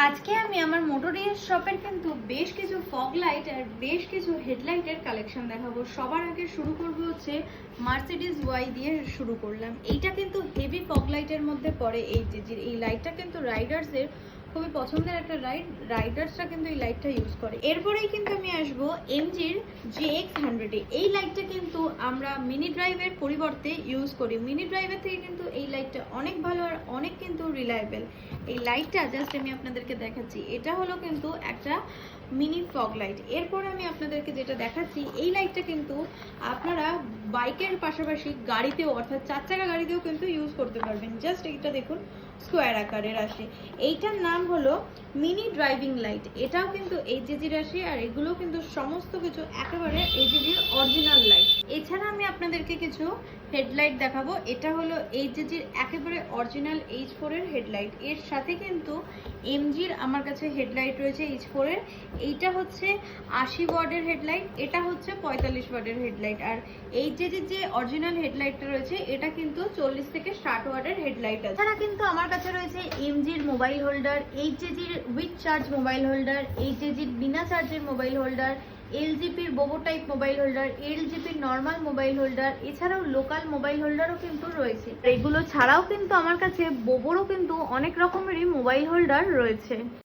আজকে আমি আমার মোটোরিয়াস শপের কিন্তু বেশ কিছু ফগ লাইট আর বেশ কিছু হেডলাইটের কালেকশন দেখাবো। সবার আগে শুরু করব হচ্ছে মার্সিডিজ ওয়াই দিয়ে শুরু করলাম। এইটা কিন্তু হেভি ফগ লাইটের মধ্যে পড়ে। এই লাইটটা কিন্তু রাইডার্সের খুবই পছন্দের একটা রাইডার্সরা কিন্তু এই লাইটটা ইউজ করে। এরপরেই কিন্তু আমি আসবো এমজির GX100 এ। এই লাইটটা কিন্তু আমরা মিনি ড্রাইভের পরিবর্তে ইউজ করি। মিনি ড্রাইভের থেকে কিন্তু এই লাইটটা অনেক ভালো আর অনেক কিন্তু রিলায়েবল। এই লাইটটা জাস্ট আমি আপনাদেরকে দেখাচ্ছি, এটা হলো কিন্তু একটা মিনি ফগ লাইট। এরপরে আমি আপনাদেরকে যেটা দেখাচ্ছি, এই লাইটটা কিন্তু আপনারা বাইকের পাশাপাশি গাড়িতেও, অর্থাৎ 4 চাকা গাড়িতেও কিন্তু ইউজ করতে পারবেন। জাস্ট এইটা দেখুন, স্কোয়ার আকারের আসে। এইটার নাম হলো মিনি ড্রাইভিং লাইট। এটাও কিন্তু এইচজির আসে, আর এগুলো কিন্তু সমস্ত কিছু একেবারে এইচজির অরিজিনাল লাইট। এছাড়া আমি আপনাদেরকে কিছু হেডলাইট দেখাবো। এটা হলো এইচজির একেবারে অরিজিনাল H4 এর হেডলাইট। এর সাথে কিন্তু এমজির আমার কাছে হেডলাইট রয়েছে H4 এর। এইটা হচ্ছে 80 ওয়াটের হেডলাইট, এটা হচ্ছে 45 ওয়াটের হেডলাইট। আর এইচজির যে অরিজিনাল হেডলাইটটা রয়েছে এটা কিন্তু 40 থেকে 60 ওয়াটের হেডলাইট আছে। এছাড়া কিন্তু আমার কাছে রয়েছে এমজির মোবাইল হোল্ডার, এইচজির উইথ চার্জ মোবাইল হোল্ডার, এইচজির বিনা চার্জের মোবাইল হোল্ডার, এলজিপির বোবো টাইপ মোবাইল হোল্ডার, এলজিপির নর্মাল মোবাইল হোল্ডার, এছাড়াও লোকাল মোবাইল হোল্ডারও কিন্তু রয়েছে। এগুলো ছাড়াও কিন্তু আমার কাছে বোবোরও কিন্তু অনেক রকমেরই মোবাইল হোল্ডার রয়েছে।